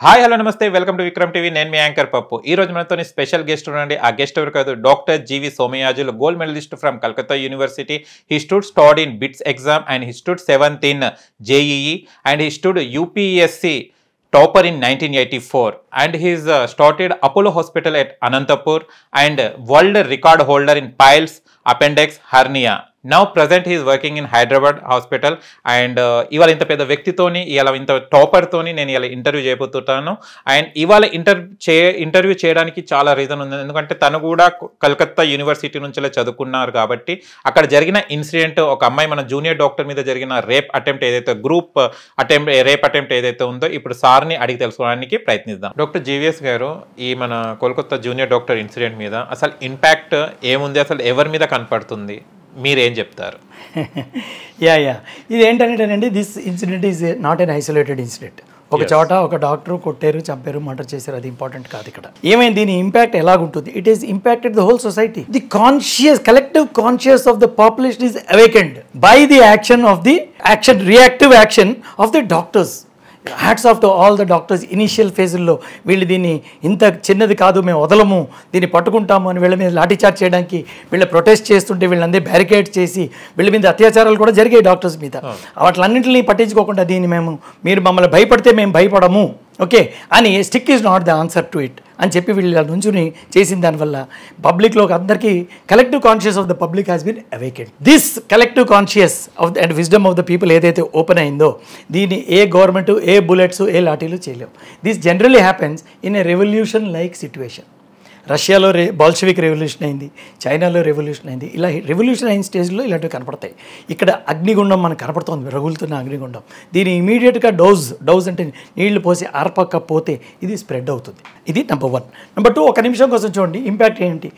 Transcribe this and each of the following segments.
Hi hello నమస్తే welcome to Vikram TV. నేను మీ anchor పప్పు. ఈ రోజు మనతో స్పెషల్ గెస్ట్ ఉండండి. ఆ గెస్ట్ ఎవరు కాదు, doctor GV Somayajulu, gold medallist from Calcutta university. He studied in BITS exam and he stood 7th in JEE and he stood UPSC topper in 1984 and he is started Apollo Hospital at Anantapur and world record holder in piles, appendix, hernia. Now present he is working in Hyderabad hospital and ఇవాళ ఇంత పెద్ద వ్యక్తితోని ఇవాళ ఇంత topper తోని నేను ఇవాళ interview చేయబోతున్నాను. And ఇవాళ ఇంటర్వ్యూ చేయడానికి చాలా రీజన్ ఉంది. ఎందుకంటే తను కూడా కలకత్తా యూనివర్సిటీ నుంచి చదువుకున్నారు కాబట్టి అక్కడ జరిగిన ఇన్సిడెంట్, ఒక అమ్మాయి మన జూనియర్ డాక్టర్ మీద జరిగిన రేప్ అటెంప్ట్ ఏదైతే రేప్ అటెంప్ట్ ఏదైతే ఉందో ఇప్పుడు సార్ని అడిగి తెలుసుకోవడానికి ప్రయత్నిద్దాం. డాక్టర్ జీవీఎస్ గారు, ఈ మన కోల్కత్తా జూనియర్ డాక్టర్ ఇన్సిడెంట్ మీద అసలు ఇంపాక్ట్ ఏముంది, అసలు ఎవరి మీద కనపడుతుంది, మీరేం చెప్తారు? ఇది ఏంటంటేనండి, this incident is not an isolated incident. ఒక చోట ఒక డాక్టర్ కొట్టారు, చంపారు, మర్డర్ చేశారు, అది ఇంపార్టెంట్ కాదు. ఇక్కడ ఏమైంది, దీని ఇంపాక్ట్ ఎలాగుంటుంది, it is impacted the whole society. The conscious collective conscious of the population is awakened by the reactive action of the doctors. Hats off to all the doctors. Initial ఫేజుల్లో వీళ్ళు దీన్ని ఇంత చిన్నది కాదు, మేము వదలము, దీన్ని పట్టుకుంటాము అని వీళ్ళ మీద లాఠీచార్జ్ చేయడానికి వీళ్ళు ప్రొటెస్ట్ చేస్తుంటే వీళ్ళందరూ బ్యారికేడ్ చేసి వీళ్ళ మీద అత్యాచారాలు కూడా జరిగాయి డాక్టర్స్ మీద. వాటిలన్నింటినీ పట్టించుకోకుండా దీన్ని మీరు మమ్మల్ని భయపడితే మేము భయపడము, ఓకే అని, stick is not the answer to it అని చెప్పి వీళ్ళ నుంచుని చేసిన దానివల్ల పబ్లిక్లో అందరికీ collective conscious of the public has been awakened. This collective conscious of the and wisdom of the people ఏదైతే ఓపెన్ అయిందో, దీన్ని ఏ గవర్నమెంట్, ఏ బుల్లెట్స్, ఏ లాఠీలు చేయలేవు. This generally happens in a revolution like situation. రష్యాలో బాల్షివిక్ రెవల్యూషన్ అయింది, చైనాలో రెవల్యూషన్ అయింది. ఇలా రెవల్యూషన్ అయిన స్టేజ్లో ఇలాంటివి కనపడతాయి. ఇక్కడ అగ్నిగుండం మనకు కనపడుతుంది, రగులుతున్న అగ్నిగుండం. దీన్ని ఇమీడియట్గా డౌజ్ అంటే నీళ్లు పోసి ఆర్పకపోతే ఇది స్ప్రెడ్ అవుతుంది. ఇది నెంబర్ 1. నెంబర్ 2, ఒక నిమిషం కోసం చూడండి ఇంపాక్ట్ ఏంటి.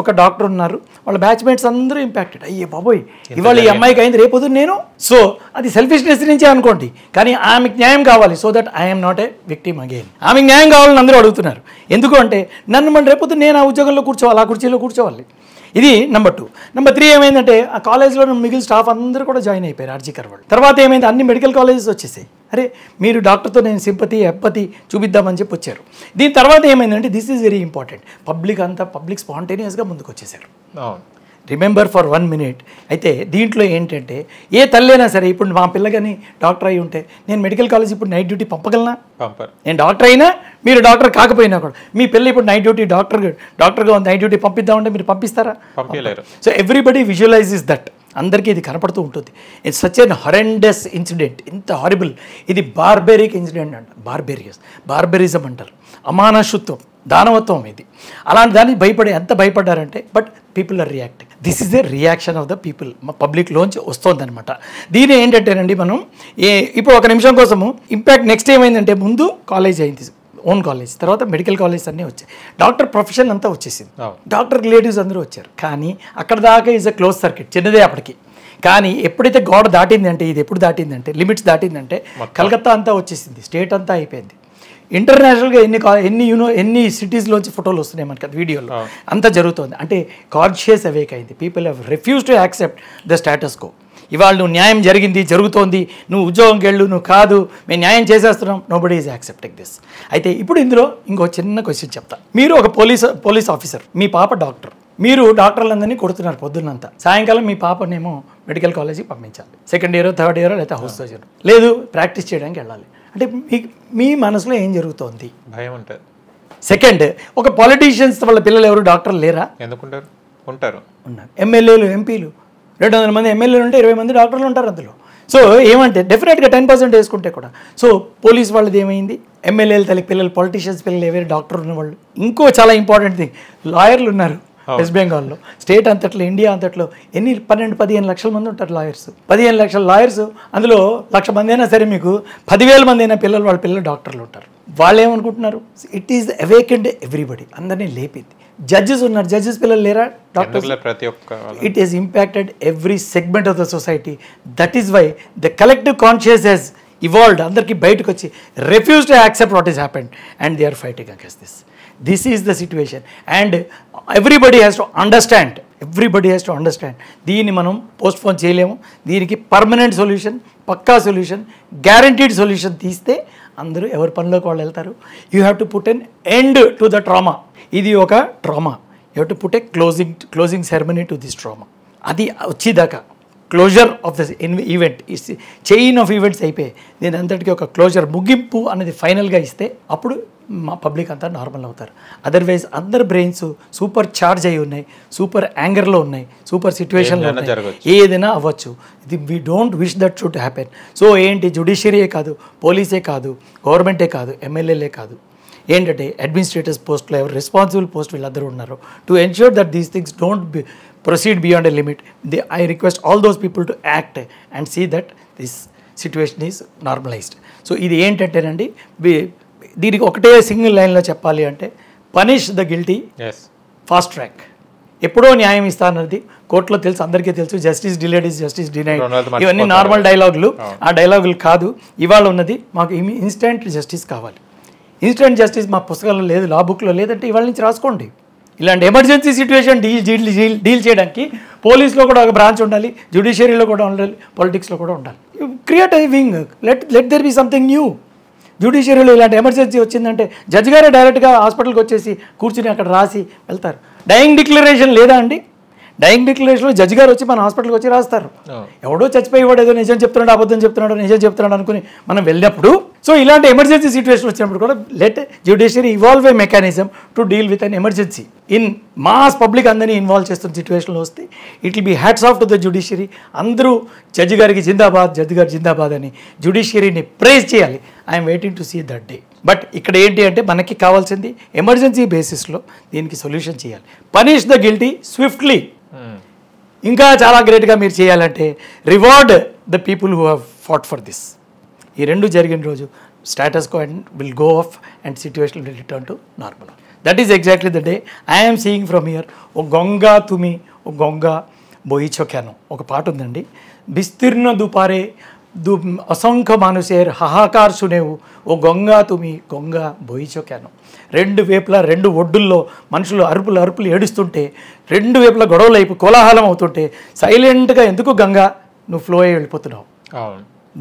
ఒక డాక్టర్ ఉన్నారు, వాళ్ళ బ్యాచ్మేట్స్ అందరూ ఇంపాక్టెడ్. అయ్యే బాబోయ్, ఇవాళ ఈ అమ్మాయికి అయింది, రేపు నేను. సో అది సెల్ఫిష్నెస్ నుంచే అనుకోండి, కానీ ఆమెకు న్యాయం కావాలి. So that I'm not a victim again. ఆమెకు న్యాయం కావాలని అందరూ అడుగుతున్నారు. ఎందుకు అంటే నన్ను రేపు నేను ఆ ఉద్యోగంలో కూర్చోవాలి, ఆ కుర్చీలో కూర్చోవాలి. ఇది నెంబర్ 2. నెంబర్ 3 ఏమైందంటే, ఆ కాలేజ్లో మిగిలిన స్టాఫ్ అందరూ కూడా జాయిన్ అయిపోయారు ఆర్జీకర్ వాళ్ళు. తర్వాత ఏమైంది, అన్ని మెడికల్ కాలేజెస్ వచ్చేసాయి. అరే మీరు డాక్టర్తో నేను సింపతి ఎంపతి చూపిద్దామని చెప్పి వచ్చారు. దీని తర్వాత ఏమైందంటే, this is very important, public స్పాంటేనియస్గా ముందుకు వచ్చేసారు. Remember for 1 minute. అయితే దీంట్లో ఏంటంటే, ఏ తల్లైనా సరే, ఇప్పుడు మా పిల్లగాని డాక్టర్ అయి ఉంటే నేను మెడికల్ కాలేజ్ ఇప్పుడు నైట్ డ్యూటీ పంపగలనా? నేను డాక్టర్ అయినా, మీరు డాక్టర్ కాకపోయినా కూడా మీ పిల్ల ఇప్పుడు నైట్ డ్యూటీ డాక్టర్గా నైట్ డ్యూటీ పంపిద్దామంటే మీరు పంపిస్తారా? So everybody visualises that. అందరికీ ఇది కనపడుతూ ఉంటుంది. ఇట్స్ సచ్ ఎన్ హొరెండస్ ఇన్సిడెంట్, ఇంత హారిబుల్. ఇది బార్బెరిక్ ఇన్సిడెంట్ అంట, బార్బెరిజం అంటారు, అమానుషత్వం, దానవత్వం ఇది. అలాంటి దానికి ఎంత భయపడ్డారంటే, but people are reacting. This is the reaction of the people, పబ్లిక్లోంచి వస్తుందన్నమాట. దీని ఏంటంటేనండి, మనం ఇప్పుడు ఒక నిమిషం కోసము ఇంపాక్ట్. నెక్స్ట్ ఏమైందంటే, ముందు కాలేజ్ అయింది, ఓన్ కాలేజ్, తర్వాత మెడికల్ కాలేజ్ అన్నీ వచ్చాయి, డాక్టర్ ప్రొఫెషన్ అంతా వచ్చేసింది, డాక్టర్ రిలేటివ్స్ అందరూ వచ్చారు. కానీ అక్కడ దాకా ఈజ్ అ క్లోజ్ సర్కిట్, చిన్నదే అప్పటికి. కానీ ఎప్పుడైతే గోడ దాటిందంటే, ఇది ఎప్పుడు దాటిందంటే, లిమిట్స్ దాటిందంటే, కలకత్తా అంతా వచ్చేసింది, స్టేట్ అంతా అయిపోయింది. ఇంటర్నేషనల్గా ఎన్ని సిటీస్లోంచి ఫోటోలు వస్తున్నాయి మనకి వీడియోలో, అంతా జరుగుతుంది. అంటే కాన్షియస్ అవేక్ అయింది. People have refuse to accept the status quo. ఇవాళ నువ్వు న్యాయం జరుగుతోంది, నువ్వు ఉద్యోగంకి వెళ్ళు, నువ్వు కాదు, మేము న్యాయం చేసేస్తున్నాం, నోబడీ ఈజ్ యాక్సెప్టింగ్ దిస్. అయితే ఇప్పుడు ఇందులో ఇంకో చిన్న క్వశ్చన్ చెప్తా. మీరు ఒక పోలీస్ ఆఫీసర్, మీ పాప డాక్టర్, మీరు డాక్టర్లందరినీ కొడుతున్నారు పొద్దున్నంతా, సాయంకాలం మీ పాపనేమో మెడికల్ కాలేజీకి పంపించాలి, 2nd year 3rd year లేదా హౌస్ సర్జన్, లేదు ప్రాక్టీస్ చేయడానికి వెళ్ళాలి. అంటే మీ మనసులో ఏం జరుగుతోంది? భయం ఉంటుంది. సెకండ్, ఒక పొలిటీషియన్స్ వాళ్ళ పిల్లలు ఎవరు డాక్టర్లు లేరా? ఎందుకుంటారు? ఉన్నారు. ఎమ్మెల్యేలు, ఎంపీలు, 200 మంది ఎమ్మెల్యేలు ఉంటే 20 మంది డాక్టర్లు ఉంటారు అందులో. సో ఏమంటే డెఫినెట్గా 10% వేసుకుంటే కూడా. సో పోలీస్ వాళ్ళది ఏమైంది, ఎమ్మెల్యేలు తల్లి పిల్లలు, పొలిటీషియన్స్ పిల్లలు, ఎవరు డాక్టర్ ఉన్నవాళ్ళు. ఇంకో చాలా ఇంపార్టెంట్ థింగ్, లాయర్లు ఉన్నారు వెస్ట్ బెంగాల్లో. స్టేట్ అంతట్లో, ఇండియా అంతట్లో 12-15 లక్షల మంది ఉంటారు లాయర్స్. 15 లక్షల లాయర్స్, అందులో 1,00,000 మంది అయినా సరే మీకు 10,000 మంది అయినా వాళ్ళ పిల్లలు డాక్టర్లు ఉంటారు. వాళ్ళు ఏమనుకుంటున్నారు, ఇట్ ఈస్ అవేకెండ్ ఎవ్రీబడి, అందరినీ లేపింది. జడ్జెస్ ఉన్నారు, జడ్జెస్ పిల్లలు లేరా doctors? It is impacted every segment of the society. That is why the collective conscious has evolved. అందరికీ బయటకు వచ్చి refuse to accept what is happened and they are fighting against this. This is the situation and everybody has to understand. దీన్ని మనం postpone చేయలేము. దీనికి permanent solution, పక్కా solution, guaranteed solution తీస్తే అందరూ ఎవరి పనిలోకి వాళ్ళు వెళ్తారు. You have to put an end to the trauma. ఇది ఒక trauma. You have to put a closing ceremony to this trauma. అది వచ్చేదాకా closure of the event, chain of events అయిపోయి దీని అంతటికీ ఒక క్లోజర్, ముగింపు అనేది ఫైనల్గా ఇస్తే అప్పుడు మా పబ్లిక్ అంతా నార్మల్ అవుతారు. అదర్వైజ్ అందరు బ్రెయిన్స్ సూపర్ ఛార్జ్ అయి ఉన్నాయి, సూపర్ యాంగర్లో ఉన్నాయి, సూపర్ సిచ్యువేషన్లో ఉన్నాయి, ఏదైనా అవ్వచ్చు. ఇది we don't wish that should happen. So ఏంటి, జ్యుడిషియరీయే కాదు, పోలీసే కాదు, గవర్నమెంటే కాదు, ఎమ్మెల్యేలే కాదు, ఏంటంటే అడ్మినిస్ట్రేటర్స్ పోస్ట్లో ఎవరు రెస్పాన్సిబుల్ పోస్ట్ వీళ్ళందరూ ఉన్నారు. To ensure that these things don't proceed beyond a limit. I request all those people to act and see that this situation is normalized. So ఇది ఏంటంటేనండి, దీనికి ఒకటే సింగిల్ లైన్లో చెప్పాలి అంటే punish the guilty, fast track. ఎప్పుడో న్యాయం ఇస్తా అన్నది కోర్టులో తెలుసు, అందరికీ తెలుసు. Justice delayed is justice denied, ఇవన్నీ నార్మల్ డైలాగులు. ఆ డైలాగులు కాదు ఇవాళ ఉన్నది. మాకు ఇన్స్టెంట్ జస్టిస్ కావాలి. ఇన్స్టెంట్ జస్టిస్ మా పుస్తకాల్లో లేదు, లా బుక్లో లేదంటే ఇవాళ నుంచి రాసుకోండి. ఇలాంటి ఎమర్జెన్సీ సిచ్యువేషన్ డీల్ చేయడానికి పోలీస్లో కూడా ఒక బ్రాంచ్ ఉండాలి, జ్యుడిషియరీలో కూడా ఉండాలి, పొలిటిక్స్లో కూడా ఉండాలి. Create a wing, let there be something new. జ్యుడిషియరీలో ఇలాంటి ఎమర్జెన్సీ వచ్చిందంటే జడ్జి గారే డైరెక్ట్గా హాస్పిటల్కి వచ్చేసి కూర్చుని అక్కడ రాసి వెళ్తారు. డయింగ్ డిక్లరేషన్ లేదా అండి? డయింగ్ డిక్లరేషన్లో జడ్జి గారు వచ్చి మన హాస్పిటల్కి వచ్చి రాస్తారు. ఎవడో చచ్చిపోయేవాడు ఏదో నిజం చెప్తున్నాడు, అబద్ధం చెప్తున్నాడు, నిజం చెప్తున్నాడు అనుకుని మనం వెళ్ళినప్పుడు, సో ఇలాంటి ఎమర్జెన్సీ సిచ్యువేషన్ వచ్చినప్పుడు కూడా let judiciary evolve a mechanism to deal with an emergency. In mass public అందరినీ ఇన్వాల్వ్ చేస్తున్న సిచ్యువేషన్లో వస్తే it will be hats off to the judiciary. అందరూ జడ్జి గారికి జిందాబాద్, జడ్జి గారు జిందాబాద్ అని జ్యుడిషియరీని ప్రైజ్ చేయాలి. I'm waiting to see that day. But ఇక్కడ ఏంటి అంటే మనకి కావాల్సింది ఎమర్జెన్సీ బేసిస్లో దీనికి సొల్యూషన్ చేయాలి. Punish the guilty swiftly. ఇంకా చాలా గ్రేట్గా మీరు చేయాలంటే reward the people who have fought for this. ఈ రెండు జరిగిన రోజు status quo and will go off and situation will return to normal. That is exactly the day I'm seeing from here. ఓ గంగా తుమి ఓ గంగా బోయిచో క్యానో ఒక పాట ఉందండి. విస్తీర్ణ దుపారే అసంఖ్య మానుసేర్ హాహాకార్ సునేవు ఓ గంగా తుమి గంగా బోయిచో క్యానో. రెండు వేపుల రెండు ఒడ్డుల్లో మనుషులు అరుపులు ఏడుస్తుంటే, రెండు వేపుల గొడవలు అయిపోయి కోలాహలం అవుతుంటే సైలెంట్గా ఎందుకు గంగా నువ్వు ఫ్లో అయ్యి వెళ్ళిపోతున్నావు?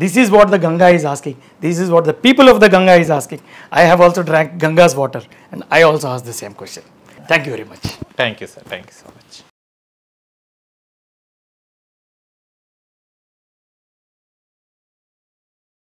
This is what the Ganga is asking. This is what the people of the Ganga is asking. I have also drank Ganga's water and I also ask the same question. Thank you very much. Thank you sir, thank you so much.